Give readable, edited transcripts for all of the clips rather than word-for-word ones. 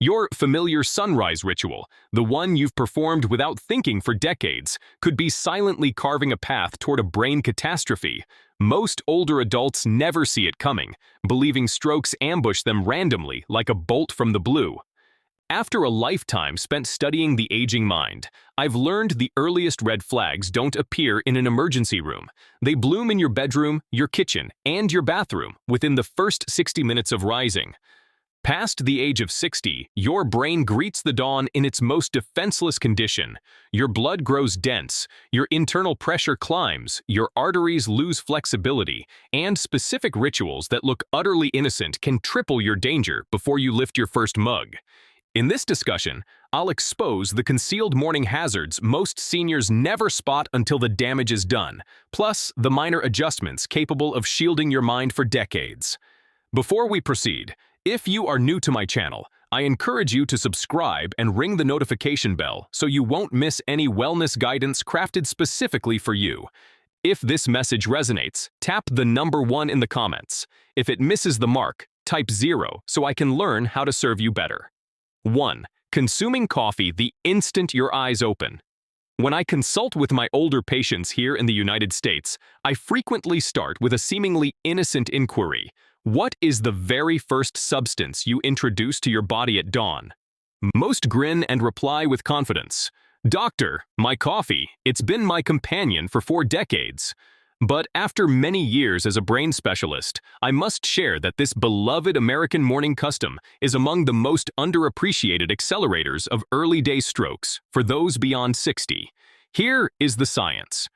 Your familiar sunrise ritual, the one you've performed without thinking for decades, could be silently carving a path toward a brain catastrophe. Most older adults never see it coming, believing strokes ambush them randomly like a bolt from the blue. After a lifetime spent studying the aging mind, I've learned the earliest red flags don't appear in an emergency room. They bloom in your bedroom, your kitchen, and your bathroom within the first 60 minutes of rising. Past the age of 60, your brain greets the dawn in its most defenseless condition. Your blood grows dense, your internal pressure climbs, your arteries lose flexibility, and specific rituals that look utterly innocent can triple your danger before you lift your first mug. In this discussion, I'll expose the concealed morning hazards most seniors never spot until the damage is done, plus the minor adjustments capable of shielding your mind for decades. Before we proceed, if you are new to my channel, I encourage you to subscribe and ring the notification bell so you won't miss any wellness guidance crafted specifically for you. If this message resonates, tap the number 1 in the comments. If it misses the mark, type 0 so I can learn how to serve you better. 1. Consuming coffee the instant your eyes open. When I consult with my older patients here in the United States, I frequently start with a seemingly innocent inquiry. What is the very first substance you introduce to your body at dawn? Most grin and reply with confidence, "Doctor, my coffee, it's been my companion for 4 decades. But after many years as a brain specialist, I must share that this beloved American morning custom is among the most underappreciated accelerators of early-day strokes for those beyond 60. Here is the science.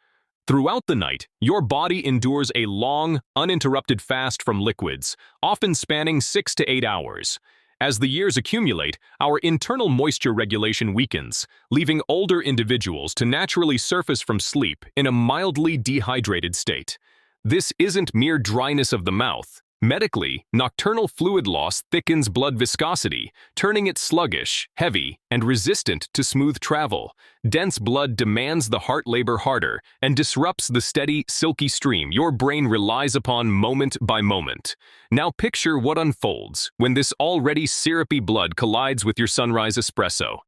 Throughout the night, your body endures a long, uninterrupted fast from liquids, often spanning 6 to 8 hours. As the years accumulate, our internal moisture regulation weakens, leaving older individuals to naturally surface from sleep in a mildly dehydrated state. This isn't mere dryness of the mouth. Medically, nocturnal fluid loss thickens blood viscosity, turning it sluggish, heavy, and resistant to smooth travel. Dense blood demands the heart labor harder and disrupts the steady, silky stream your brain relies upon moment by moment. Now picture what unfolds when this already syrupy blood collides with your sunrise espresso.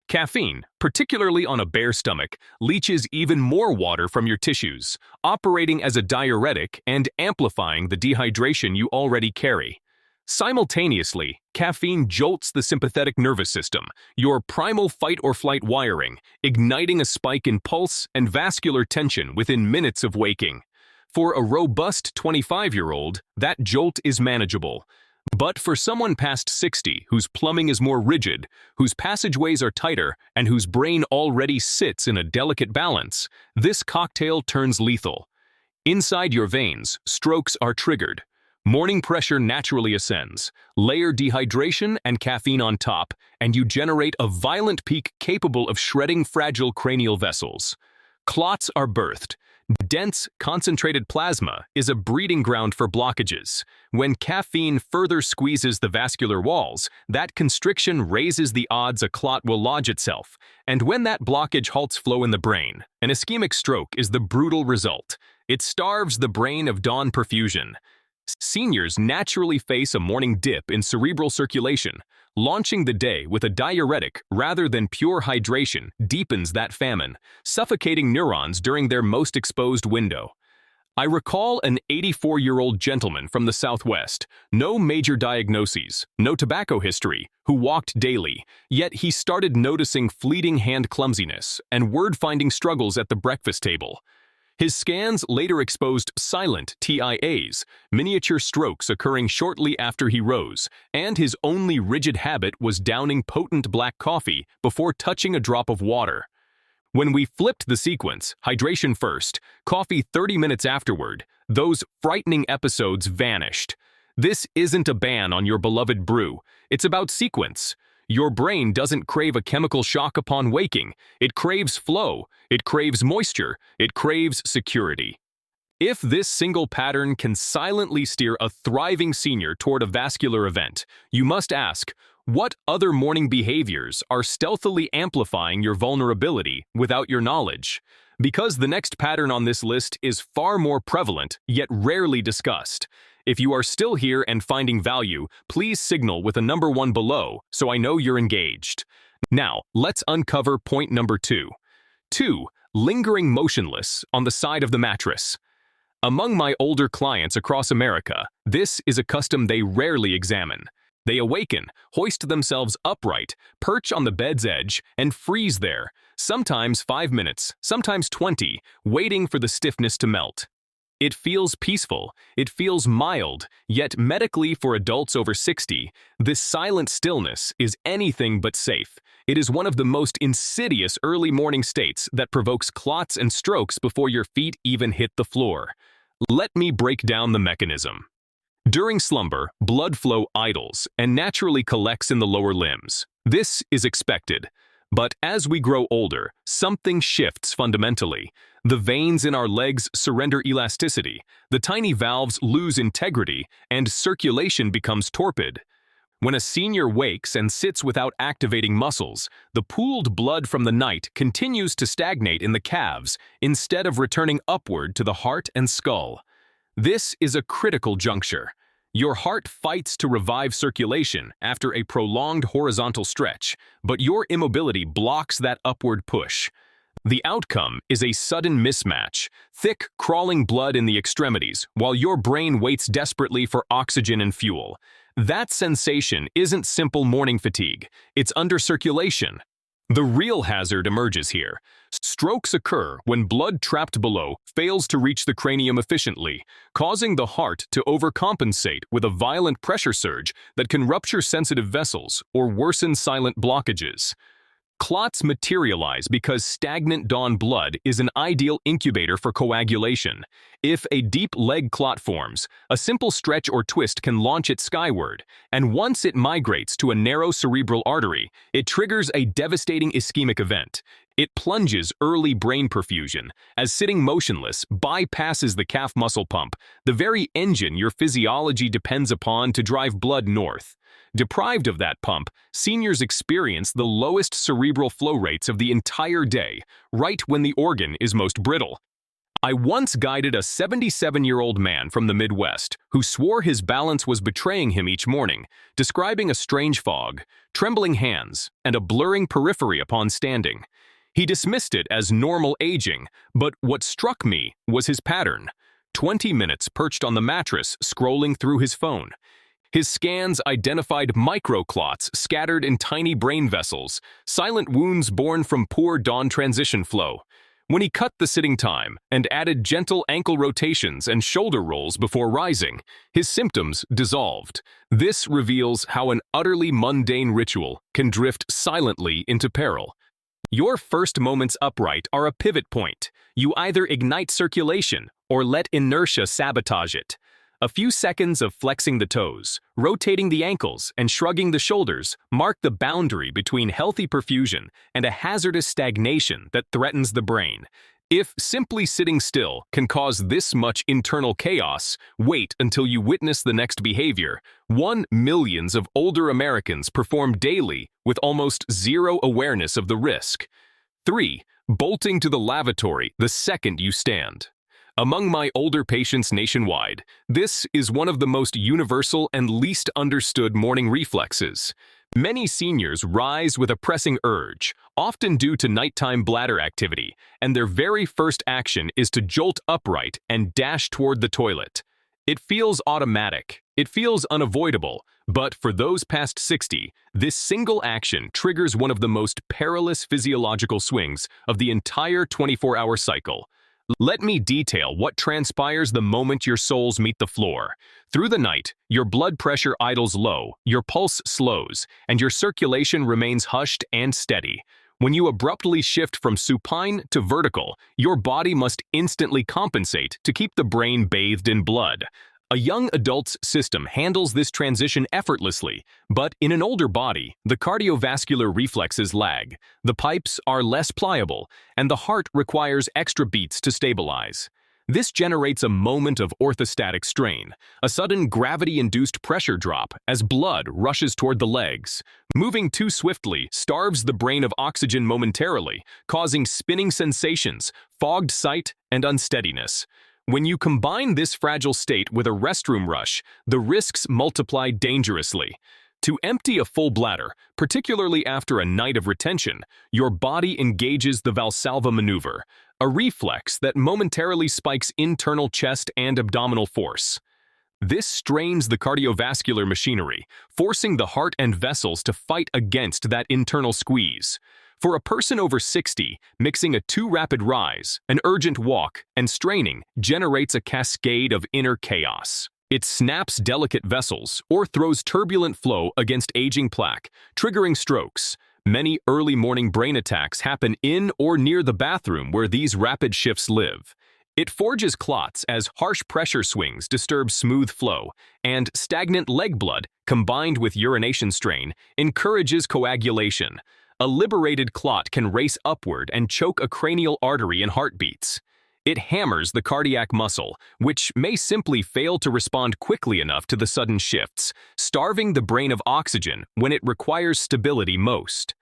Caffeine, particularly on a bare stomach, leaches even more water from your tissues, operating as a diuretic and amplifying the dehydration you already carry. Simultaneously, caffeine jolts the sympathetic nervous system, your primal fight-or-flight wiring, igniting a spike in pulse and vascular tension within minutes of waking. For a robust 25-year-old, that jolt is manageable. But for someone past 60 whose plumbing is more rigid, whose passageways are tighter, and whose brain already sits in a delicate balance, this cocktail turns lethal. Inside your veins, strokes are triggered. Morning pressure naturally ascends. Layer dehydration and caffeine on top, and you generate a violent peak capable of shredding fragile cranial vessels. Clots are birthed. Dense, concentrated plasma is a breeding ground for blockages. When caffeine further squeezes the vascular walls, that constriction raises the odds a clot will lodge itself. And when that blockage halts flow in the brain, an ischemic stroke is the brutal result. It starves the brain of dawn perfusion. Seniors naturally face a morning dip in cerebral circulation. Launching the day with a diuretic rather than pure hydration deepens that famine, suffocating neurons during their most exposed window. I recall an 84-year-old gentleman from the Southwest, no major diagnoses, no tobacco history, who walked daily, yet he started noticing fleeting hand clumsiness and word-finding struggles at the breakfast table. His scans later exposed silent TIAs, miniature strokes occurring shortly after he rose, and his only rigid habit was downing potent black coffee before touching a drop of water. When we flipped the sequence, hydration first, coffee 30 minutes afterward, those frightening episodes vanished. This isn't a ban on your beloved brew, it's about sequence. Your brain doesn't crave a chemical shock upon waking. It craves flow, it craves moisture, it craves security. If this single pattern can silently steer a thriving senior toward a vascular event, you must ask, what other morning behaviors are stealthily amplifying your vulnerability without your knowledge? Because the next pattern on this list is far more prevalent, yet rarely discussed. If you are still here and finding value, please signal with a number 1 below so I know you're engaged. Now, let's uncover point number 2. 2. Lingering motionless on the side of the mattress. Among my older clients across America, this is a custom they rarely examine. They awaken, hoist themselves upright, perch on the bed's edge, and freeze there, sometimes 5 minutes, sometimes 20, waiting for the stiffness to melt. It feels peaceful, it feels mild, yet medically for adults over 60, this silent stillness is anything but safe. It is one of the most insidious early morning states that provokes clots and strokes before your feet even hit the floor. Let me break down the mechanism. During slumber, blood flow idles and naturally collects in the lower limbs. This is expected. But as we grow older, something shifts fundamentally. The veins in our legs surrender elasticity, the tiny valves lose integrity, and circulation becomes torpid. When a senior wakes and sits without activating muscles, the pooled blood from the night continues to stagnate in the calves instead of returning upward to the heart and skull. This is a critical juncture. Your heart fights to revive circulation after a prolonged horizontal stretch, but your immobility blocks that upward push. The outcome is a sudden mismatch, thick, crawling blood in the extremities, while your brain waits desperately for oxygen and fuel. That sensation isn't simple morning fatigue, it's undercirculation. The real hazard emerges here. Strokes occur when blood trapped below fails to reach the cranium efficiently, causing the heart to overcompensate with a violent pressure surge that can rupture sensitive vessels or worsen silent blockages. Clots materialize because stagnant dawn blood is an ideal incubator for coagulation. If a deep leg clot forms, a simple stretch or twist can launch it skyward, and once it migrates to a narrow cerebral artery, it triggers a devastating ischemic event. It plunges early brain perfusion, as sitting motionless bypasses the calf muscle pump, the very engine your physiology depends upon to drive blood north. Deprived of that pump, seniors experience the lowest cerebral flow rates of the entire day, right when the organ is most brittle. I once guided a 77-year-old man from the Midwest who swore his balance was betraying him each morning, describing a strange fog, trembling hands, and a blurring periphery upon standing. He dismissed it as normal aging, but what struck me was his pattern. 20 minutes perched on the mattress, scrolling through his phone. His scans identified microclots scattered in tiny brain vessels, silent wounds born from poor dawn transition flow. When he cut the sitting time and added gentle ankle rotations and shoulder rolls before rising, his symptoms dissolved. This reveals how an utterly mundane ritual can drift silently into peril. Your first moments upright are a pivot point. You either ignite circulation or let inertia sabotage it. A few seconds of flexing the toes, rotating the ankles, and shrugging the shoulders mark the boundary between healthy perfusion and a hazardous stagnation that threatens the brain. If simply sitting still can cause this much internal chaos, wait until you witness the next behavior. Millions of older Americans perform daily with almost zero awareness of the risk. 3. Bolting to the lavatory the second you stand. Among my older patients nationwide, this is one of the most universal and least understood morning reflexes. Many seniors rise with a pressing urge, often due to nighttime bladder activity, and their very first action is to jolt upright and dash toward the toilet. It feels automatic, it feels unavoidable, but for those past 60, this single action triggers one of the most perilous physiological swings of the entire 24-hour cycle. Let me detail what transpires the moment your soles meet the floor. Through the night, your blood pressure idles low, your pulse slows, and your circulation remains hushed and steady. When you abruptly shift from supine to vertical, your body must instantly compensate to keep the brain bathed in blood. A young adult's system handles this transition effortlessly, but in an older body, the cardiovascular reflexes lag, the pipes are less pliable, and the heart requires extra beats to stabilize. This generates a moment of orthostatic strain, a sudden gravity-induced pressure drop as blood rushes toward the legs. Moving too swiftly starves the brain of oxygen momentarily, causing spinning sensations, fogged sight, and unsteadiness. When you combine this fragile state with a restroom rush, the risks multiply dangerously. To empty a full bladder, particularly after a night of retention, your body engages the Valsalva maneuver, a reflex that momentarily spikes internal chest and abdominal force. This strains the cardiovascular machinery, forcing the heart and vessels to fight against that internal squeeze. For a person over 60, mixing a too rapid rise, an urgent walk, and straining generates a cascade of inner chaos. It snaps delicate vessels or throws turbulent flow against aging plaque, triggering strokes. Many early morning brain attacks happen in or near the bathroom where these rapid shifts live. It forges clots as harsh pressure swings disturb smooth flow, and stagnant leg blood, combined with urination strain, encourages coagulation. A liberated clot can race upward and choke a cranial artery in heartbeats. It hammers the cardiac muscle, which may simply fail to respond quickly enough to the sudden shifts, starving the brain of oxygen when it requires stability most.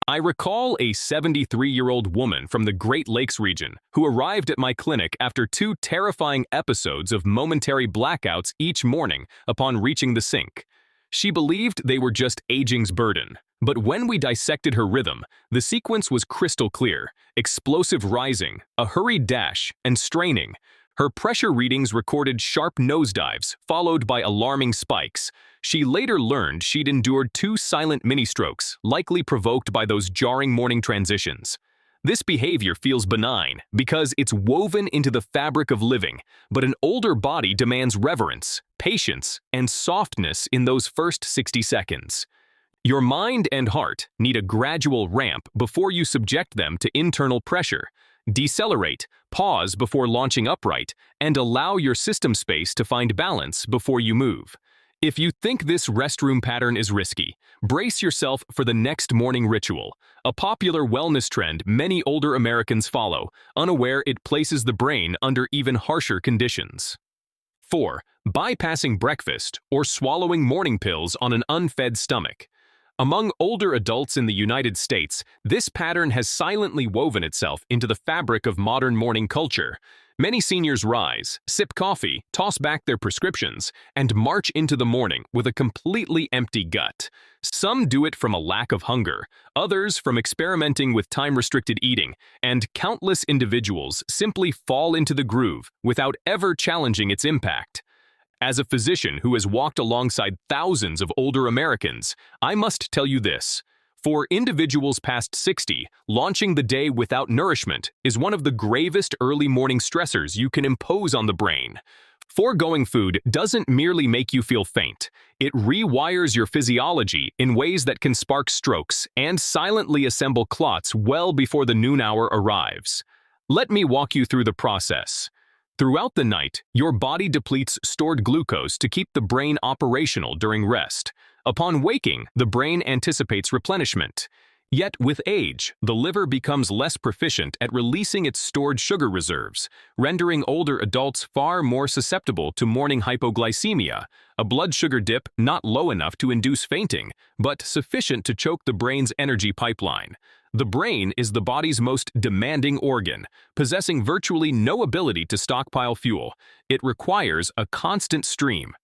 I recall a 73-year-old woman from the Great Lakes region who arrived at my clinic after 2 terrifying episodes of momentary blackouts each morning upon reaching the sink. She believed they were just aging's burden. But when we dissected her rhythm, the sequence was crystal clear: explosive rising, a hurried dash, and straining. Her pressure readings recorded sharp nosedives, followed by alarming spikes. She later learned she'd endured 2 silent mini-strokes, likely provoked by those jarring morning transitions. This behavior feels benign because it's woven into the fabric of living, but an older body demands reverence, patience, and softness in those first 60 seconds. Your mind and heart need a gradual ramp before you subject them to internal pressure. Decelerate, pause before launching upright, and allow your system space to find balance before you move. If you think this restroom pattern is risky, brace yourself for the next morning ritual, a popular wellness trend many older Americans follow, unaware it places the brain under even harsher conditions. 4. Bypassing breakfast or swallowing morning pills on an unfed stomach. Among older adults in the United States, this pattern has silently woven itself into the fabric of modern morning culture. Many seniors rise, sip coffee, toss back their prescriptions, and march into the morning with a completely empty gut. Some do it from a lack of hunger, others from experimenting with time-restricted eating, and countless individuals simply fall into the groove without ever challenging its impact. As a physician who has walked alongside thousands of older Americans, I must tell you this. For individuals past 60, launching the day without nourishment is one of the gravest early morning stressors you can impose on the brain. Foregoing food doesn't merely make you feel faint. It rewires your physiology in ways that can spark strokes and silently assemble clots well before the noon hour arrives. Let me walk you through the process. Throughout the night, your body depletes stored glucose to keep the brain operational during rest. Upon waking, the brain anticipates replenishment. Yet with age, the liver becomes less proficient at releasing its stored sugar reserves, rendering older adults far more susceptible to morning hypoglycemia, a blood sugar dip not low enough to induce fainting, but sufficient to choke the brain's energy pipeline. The brain is the body's most demanding organ, possessing virtually no ability to stockpile fuel. It requires a constant stream.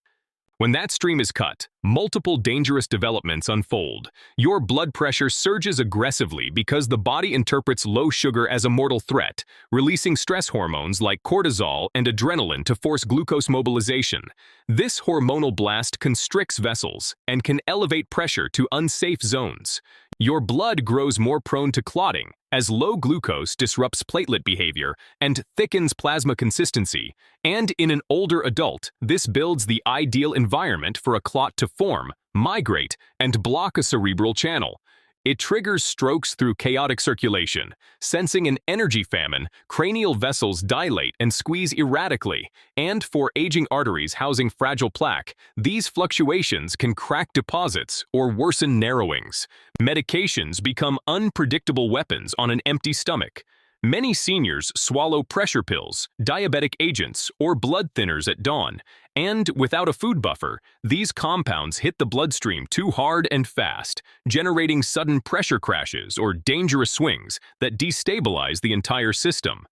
When that stream is cut, multiple dangerous developments unfold. Your blood pressure surges aggressively because the body interprets low sugar as a mortal threat, releasing stress hormones like cortisol and adrenaline to force glucose mobilization. This hormonal blast constricts vessels and can elevate pressure to unsafe zones. Your blood grows more prone to clotting, as low glucose disrupts platelet behavior and thickens plasma consistency. And in an older adult, this builds the ideal environment for a clot to form, migrate, and block a cerebral channel. It triggers strokes through chaotic circulation. Sensing an energy famine, cranial vessels dilate and squeeze erratically, and for aging arteries housing fragile plaque, these fluctuations can crack deposits or worsen narrowings. Medications become unpredictable weapons on an empty stomach. Many seniors swallow pressure pills, diabetic agents, or blood thinners at dawn, and without a food buffer, these compounds hit the bloodstream too hard and fast, generating sudden pressure crashes or dangerous swings that destabilize the entire system.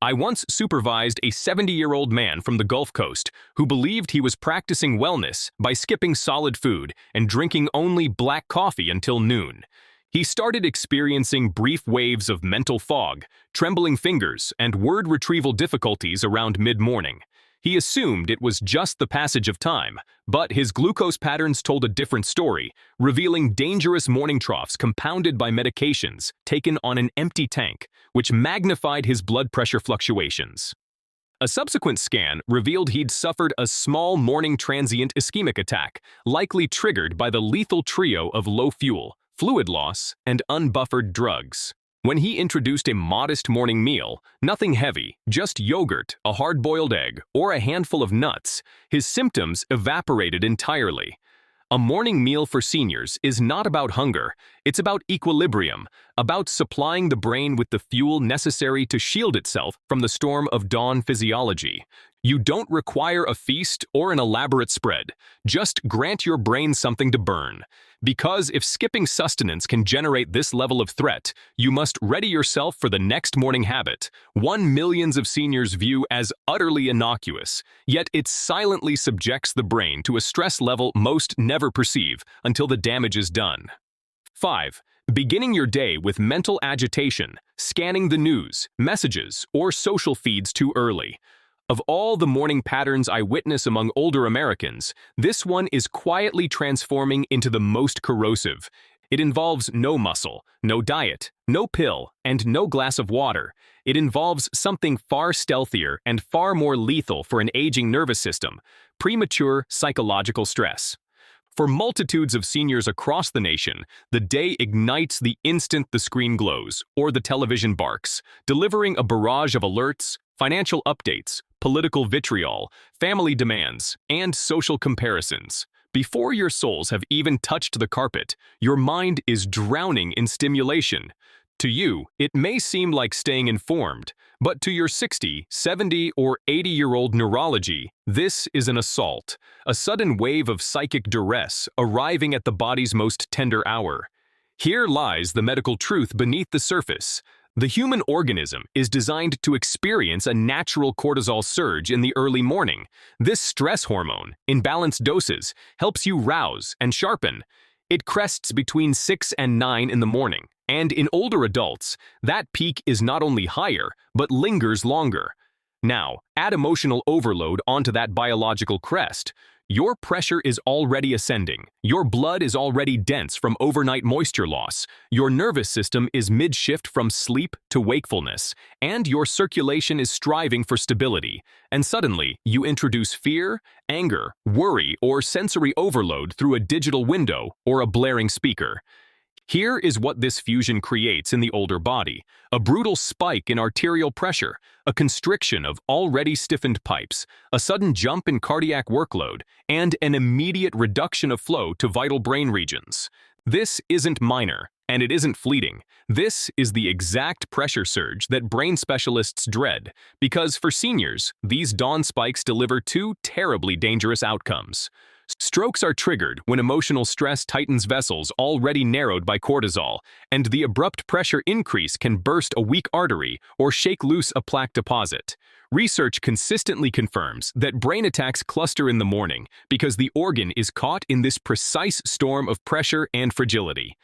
I once supervised a 70-year-old man from the Gulf Coast who believed he was practicing wellness by skipping solid food and drinking only black coffee until noon. He started experiencing brief waves of mental fog, trembling fingers, and word retrieval difficulties around mid-morning. He assumed it was just the passage of time, but his glucose patterns told a different story, revealing dangerous morning troughs compounded by medications taken on an empty tank, which magnified his blood pressure fluctuations. A subsequent scan revealed he'd suffered a small morning transient ischemic attack, likely triggered by the lethal trio of low fuel, fluid loss, and unbuffered drugs. When he introduced a modest morning meal, nothing heavy, just yogurt, a hard-boiled egg, or a handful of nuts, his symptoms evaporated entirely. A morning meal for seniors is not about hunger, it's about equilibrium, about supplying the brain with the fuel necessary to shield itself from the storm of dawn physiology. You don't require a feast or an elaborate spread, just grant your brain something to burn. Because if skipping sustenance can generate this level of threat, you must ready yourself for the next morning habit, one millions of seniors view as utterly innocuous, yet it silently subjects the brain to a stress level most never perceive until the damage is done. 5. Beginning your day with mental agitation, scanning the news, messages, or social feeds too early. Of all the morning patterns I witness among older Americans, this one is quietly transforming into the most corrosive. It involves no muscle, no diet, no pill, and no glass of water. It involves something far stealthier and far more lethal for an aging nervous system: premature psychological stress. For multitudes of seniors across the nation, the day ignites the instant the screen glows or the television barks, delivering a barrage of alerts, financial updates, political vitriol, family demands, and social comparisons. Before your souls have even touched the carpet, your mind is drowning in stimulation. To you, it may seem like staying informed, but to your 60, 70, or 80-year-old neurology, this is an assault, a sudden wave of psychic duress arriving at the body's most tender hour. Here lies the medical truth beneath the surface. The human organism is designed to experience a natural cortisol surge in the early morning. This stress hormone, in balanced doses, helps you rouse and sharpen. It crests between 6 and 9 in the morning, and in older adults, that peak is not only higher, but lingers longer. Now, add emotional overload onto that biological crest. Your pressure is already ascending. Your blood is already dense from overnight moisture loss. Your nervous system is mid-shift from sleep to wakefulness, and your circulation is striving for stability. And suddenly, you introduce fear, anger, worry, or sensory overload through a digital window or a blaring speaker. Here is what this fusion creates in the older body: a brutal spike in arterial pressure, a constriction of already stiffened pipes, a sudden jump in cardiac workload, and an immediate reduction of flow to vital brain regions. This isn't minor, and it isn't fleeting. This is the exact pressure surge that brain specialists dread, because for seniors, these dawn spikes deliver two terribly dangerous outcomes. Strokes are triggered when emotional stress tightens vessels already narrowed by cortisol, and the abrupt pressure increase can burst a weak artery or shake loose a plaque deposit. Research consistently confirms that brain attacks cluster in the morning because the organ is caught in this precise storm of pressure and fragility.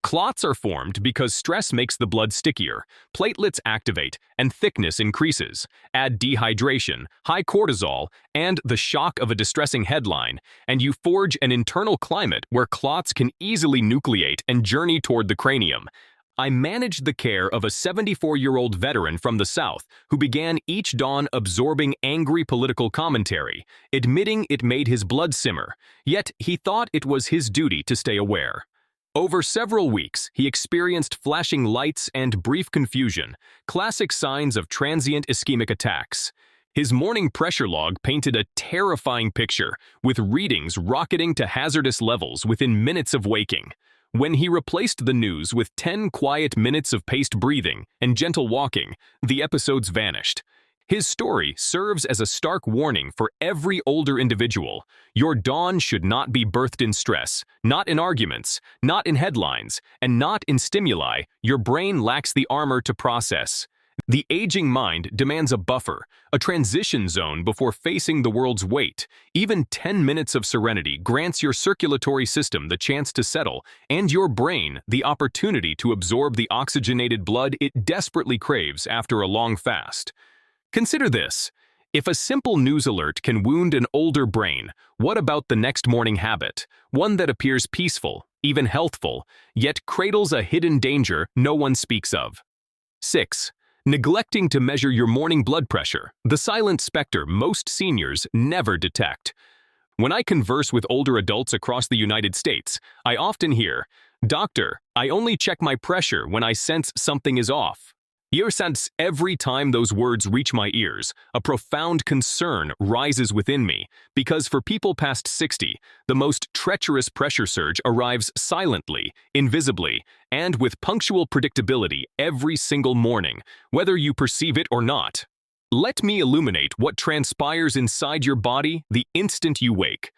Clots are formed because stress makes the blood stickier, platelets activate, and thickness increases. Add dehydration, high cortisol, and the shock of a distressing headline, and you forge an internal climate where clots can easily nucleate and journey toward the cranium. I managed the care of a 74-year-old veteran from the South who began each dawn absorbing angry political commentary, admitting it made his blood simmer, yet he thought it was his duty to stay aware. Over several weeks, he experienced flashing lights and brief confusion, classic signs of transient ischemic attacks. His morning pressure log painted a terrifying picture, with readings rocketing to hazardous levels within minutes of waking. When he replaced the news with 10 quiet minutes of paced breathing and gentle walking, the episodes vanished. His story serves as a stark warning for every older individual. Your dawn should not be birthed in stress, not in arguments, not in headlines, and not in stimuli your brain lacks the armor to process. The aging mind demands a buffer, a transition zone before facing the world's weight. Even 10 minutes of serenity grants your circulatory system the chance to settle and your brain the opportunity to absorb the oxygenated blood it desperately craves after a long fast. Consider this. If a simple news alert can wound an older brain, what about the next morning habit? One that appears peaceful, even healthful, yet cradles a hidden danger no one speaks of. 6. Neglecting to measure your morning blood pressure, the silent specter most seniors never detect. When I converse with older adults across the United States, I often hear, "Doctor, I only check my pressure when I sense something is off." Every time those words reach my ears, a profound concern rises within me, because for people past 60, the most treacherous pressure surge arrives silently, invisibly, and with punctual predictability every single morning, whether you perceive it or not. Let me illuminate what transpires inside your body the instant you wake.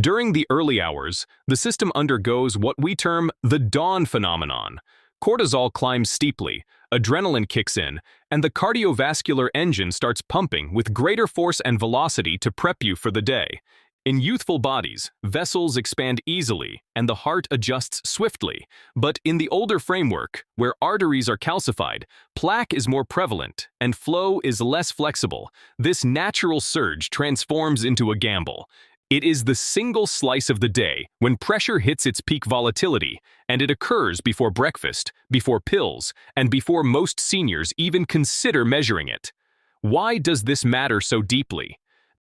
During the early hours, the system undergoes what we term the dawn phenomenon. Cortisol climbs steeply, adrenaline kicks in, and the cardiovascular engine starts pumping with greater force and velocity to prep you for the day. In youthful bodies, vessels expand easily and the heart adjusts swiftly, but in the older framework, where arteries are calcified, plaque is more prevalent and flow is less flexible. This natural surge transforms into a gamble. It is the single slice of the day when pressure hits its peak volatility, and it occurs before breakfast, before pills, and before most seniors even consider measuring it. Why does this matter so deeply?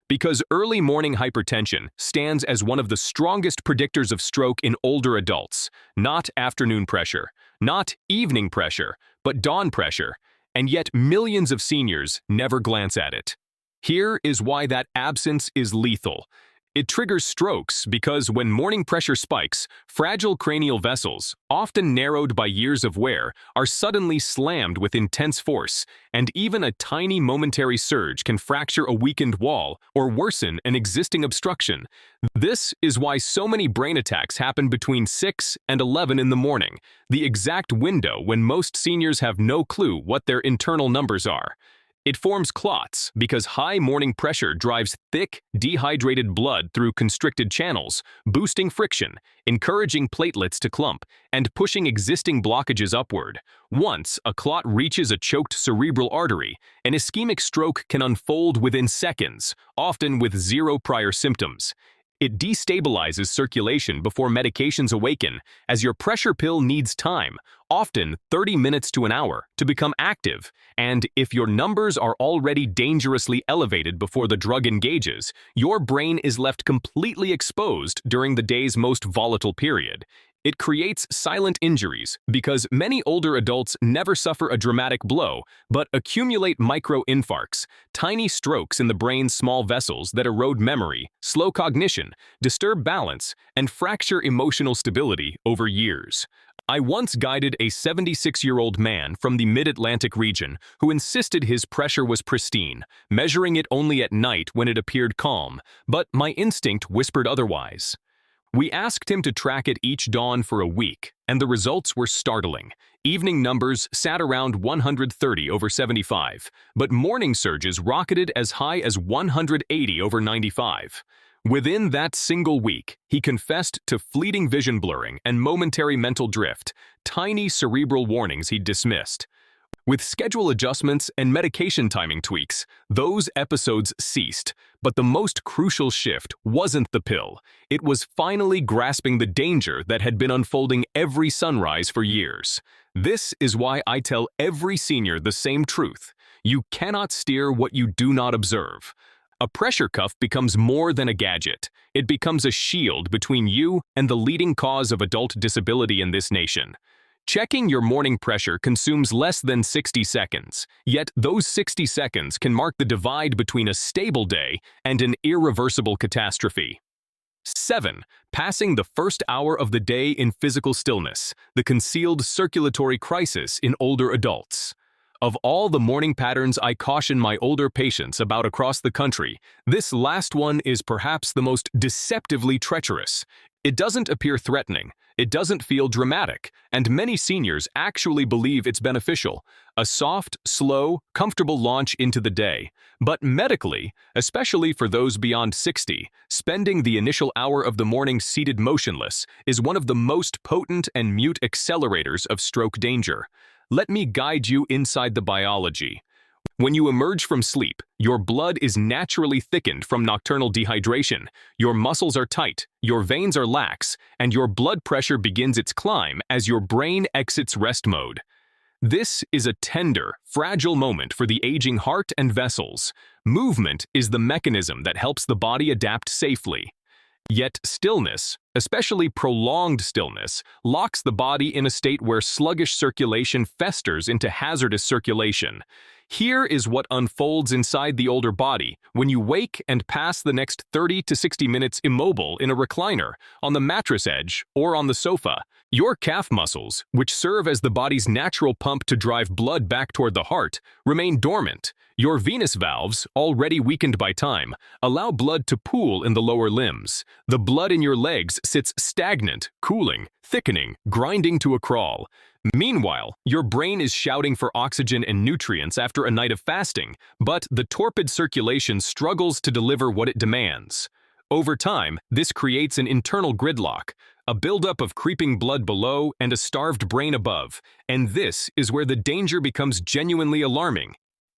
Because early morning hypertension stands as one of the strongest predictors of stroke in older adults, not afternoon pressure, not evening pressure, but dawn pressure, and yet millions of seniors never glance at it. Here is why that absence is lethal. It triggers strokes because when morning pressure spikes, fragile cranial vessels, often narrowed by years of wear, are suddenly slammed with intense force, and even a tiny momentary surge can fracture a weakened wall or worsen an existing obstruction. This is why so many brain attacks happen between 6 and 11 in the morning, the exact window when most seniors have no clue what their internal numbers are. It forms clots because high morning pressure drives thick, dehydrated blood through constricted channels, boosting friction, encouraging platelets to clump, and pushing existing blockages upward. Once a clot reaches a choked cerebral artery, an ischemic stroke can unfold within seconds, often with zero prior symptoms. It destabilizes circulation before medications awaken, as your pressure pill needs time, often 30 minutes to an hour, to become active. And if your numbers are already dangerously elevated before the drug engages, your brain is left completely exposed during the day's most volatile period. It creates silent injuries because many older adults never suffer a dramatic blow, but accumulate microinfarcts, tiny strokes in the brain's small vessels that erode memory, slow cognition, disturb balance, and fracture emotional stability over years. I once guided a 76-year-old man from the mid-Atlantic region who insisted his pressure was pristine, measuring it only at night when it appeared calm, but my instinct whispered otherwise. We asked him to track it each dawn for a week, and the results were startling. Evening numbers sat around 130 over 75, but morning surges rocketed as high as 180 over 95. Within that single week, he confessed to fleeting vision blurring and momentary mental drift, tiny cerebral warnings he'd dismissed. With schedule adjustments and medication timing tweaks, those episodes ceased. But the most crucial shift wasn't the pill. It was finally grasping the danger that had been unfolding every sunrise for years. This is why I tell every senior the same truth. You cannot steer what you do not observe. A pressure cuff becomes more than a gadget. It becomes a shield between you and the leading cause of adult disability in this nation. Checking your morning pressure consumes less than 60 seconds, yet those 60 seconds can mark the divide between a stable day and an irreversible catastrophe. 7. Passing the first hour of the day in physical stillness, the concealed circulatory crisis in older adults. Of all the morning patterns I caution my older patients about across the country, this last one is perhaps the most deceptively treacherous. It doesn't appear threatening, It doesn't feel dramatic, and many seniors actually believe it's beneficial. A soft, slow, comfortable launch into the day. But medically, especially for those beyond 60, spending the initial hour of the morning seated motionless is one of the most potent and mute accelerators of stroke danger. Let me guide you inside the biology. When you emerge from sleep, your blood is naturally thickened from nocturnal dehydration, your muscles are tight, your veins are lax, and your blood pressure begins its climb as your brain exits rest mode. This is a tender, fragile moment for the aging heart and vessels. Movement is the mechanism that helps the body adapt safely. Yet stillness, especially prolonged stillness, locks the body in a state where sluggish circulation festers into hazardous circulation. Here is what unfolds inside the older body when you wake and pass the next 30 to 60 minutes immobile in a recliner, on the mattress edge, or on the sofa. Your calf muscles, which serve as the body's natural pump to drive blood back toward the heart, remain dormant. Your venous valves, already weakened by time, allow blood to pool in the lower limbs. The blood in your legs sits stagnant, cooling, thickening, grinding to a crawl. Meanwhile, your brain is shouting for oxygen and nutrients after a night of fasting, but the torpid circulation struggles to deliver what it demands. Over time, this creates an internal gridlock, a buildup of creeping blood below and a starved brain above, and this is where the danger becomes genuinely alarming.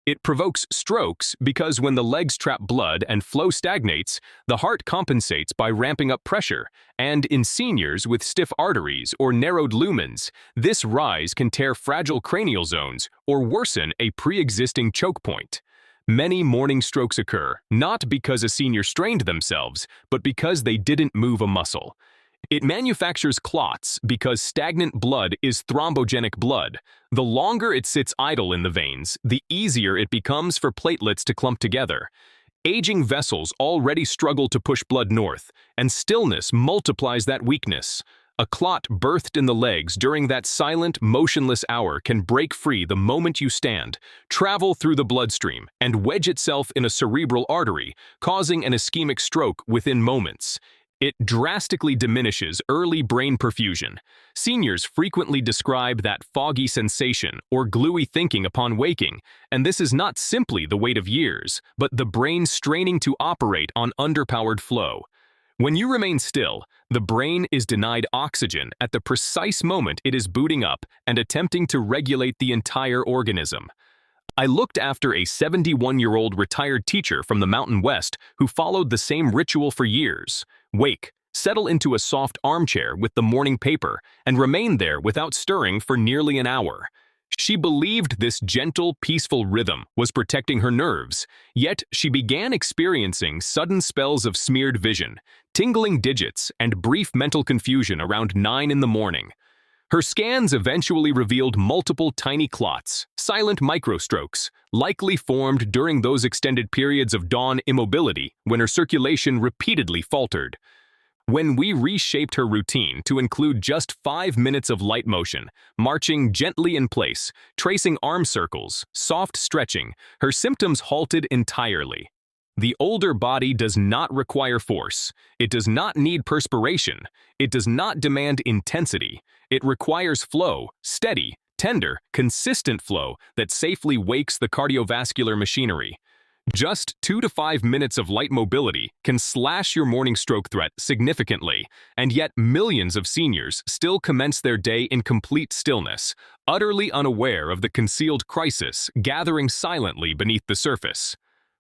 It provokes strokes because when the legs trap blood and flow stagnates, the heart compensates by ramping up pressure, and in seniors with stiff arteries or narrowed lumens, this rise can tear fragile cranial zones or worsen a pre-existing choke point. Many morning strokes occur, not because a senior strained themselves, but because they didn't move a muscle. It manufactures clots because stagnant blood is thrombogenic blood. The longer it sits idle in the veins, the easier it becomes for platelets to clump together. Aging vessels already struggle to push blood north, and stillness multiplies that weakness. A clot birthed in the legs during that silent, motionless hour can break free the moment you stand, travel through the bloodstream, and wedge itself in a cerebral artery, causing an ischemic stroke within moments. It drastically diminishes early brain perfusion. Seniors frequently describe that foggy sensation or gluey thinking upon waking, and this is not simply the weight of years, but the brain straining to operate on underpowered flow. When you remain still, the brain is denied oxygen at the precise moment it is booting up and attempting to regulate the entire organism. I looked after a 71-year-old retired teacher from the Mountain West who followed the same ritual for years. Wake, settle into a soft armchair with the morning paper, and remain there without stirring for nearly an hour. She believed this gentle, peaceful rhythm was protecting her nerves, yet she began experiencing sudden spells of smeared vision, tingling digits, and brief mental confusion around 9 in the morning. Her scans eventually revealed multiple tiny clots, silent microstrokes, likely formed during those extended periods of dawn immobility when her circulation repeatedly faltered. When we reshaped her routine to include just 5 minutes of light motion, marching gently in place, tracing arm circles, soft stretching, her symptoms halted entirely. The older body does not require force. It does not need perspiration. It does not demand intensity. It requires flow, steady, tender, consistent flow that safely wakes the cardiovascular machinery. Just 2 to 5 minutes of light mobility can slash your morning stroke threat significantly, and yet millions of seniors still commence their day in complete stillness, utterly unaware of the concealed crisis gathering silently beneath the surface.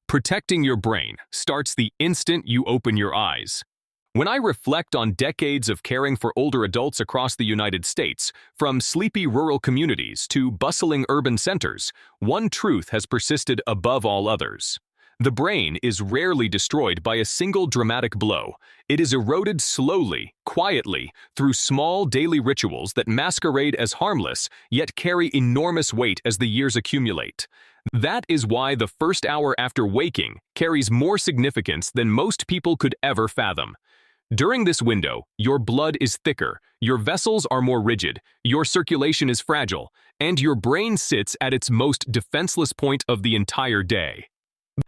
Protecting your brain starts the instant you open your eyes. When I reflect on decades of caring for older adults across the United States, from sleepy rural communities to bustling urban centers, one truth has persisted above all others. The brain is rarely destroyed by a single dramatic blow. It is eroded slowly, quietly, through small daily rituals that masquerade as harmless, yet carry enormous weight as the years accumulate. That is why the first hour after waking carries more significance than most people could ever fathom. During this window, your blood is thicker, your vessels are more rigid, your circulation is fragile, and your brain sits at its most defenseless point of the entire day.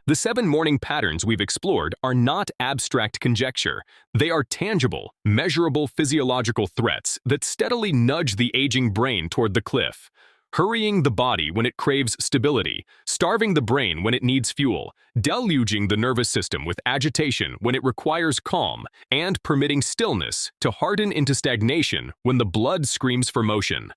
The 7 morning patterns we've explored are not abstract conjecture. They are tangible, measurable physiological threats that steadily nudge the aging brain toward the cliff. Hurrying the body when it craves stability, starving the brain when it needs fuel, deluging the nervous system with agitation when it requires calm, and permitting stillness to harden into stagnation when the blood screams for motion.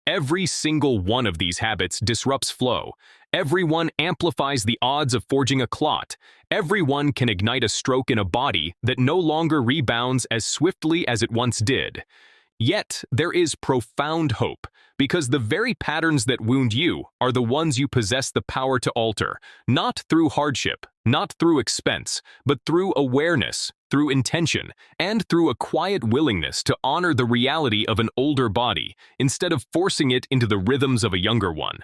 Every single one of these habits disrupts flow. Every one amplifies the odds of forging a clot. Every one can ignite a stroke in a body that no longer rebounds as swiftly as it once did. Yet, there is profound hope, because the very patterns that wound you are the ones you possess the power to alter, not through hardship, not through expense, but through awareness, through intention, and through a quiet willingness to honor the reality of an older body instead of forcing it into the rhythms of a younger one.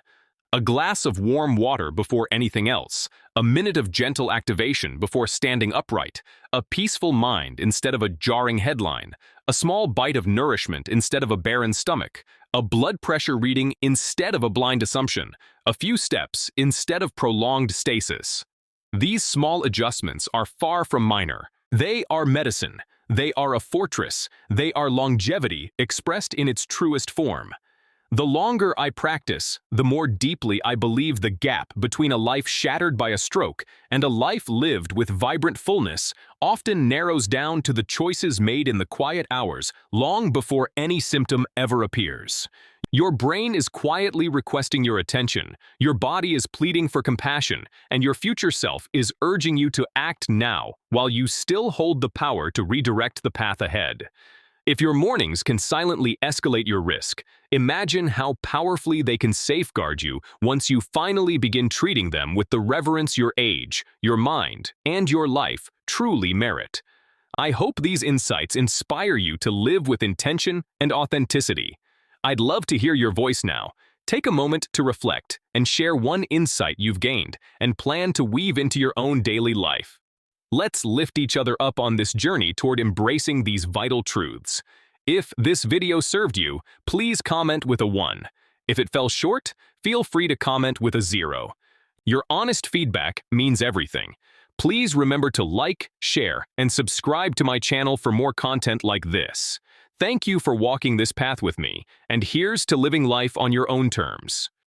A glass of warm water before anything else, a minute of gentle activation before standing upright, a peaceful mind instead of a jarring headline, a small bite of nourishment instead of a barren stomach, a blood pressure reading instead of a blind assumption, a few steps instead of prolonged stasis. These small adjustments are far from minor. They are medicine. They are a fortress. They are longevity expressed in its truest form. The longer I practice, the more deeply I believe the gap between a life shattered by a stroke and a life lived with vibrant fullness often narrows down to the choices made in the quiet hours long before any symptom ever appears. Your brain is quietly requesting your attention, your body is pleading for compassion, and your future self is urging you to act now while you still hold the power to redirect the path ahead. If your mornings can silently escalate your risk, imagine how powerfully they can safeguard you once you finally begin treating them with the reverence your age, your mind, and your life truly merit. I hope these insights inspire you to live with intention and authenticity. I'd love to hear your voice now. Take a moment to reflect and share one insight you've gained and plan to weave into your own daily life. Let's lift each other up on this journey toward embracing these vital truths. If this video served you, please comment with a 1. If it fell short, feel free to comment with a 0. Your honest feedback means everything. Please remember to like, share, and subscribe to my channel for more content like this. Thank you for walking this path with me, and here's to living life on your own terms.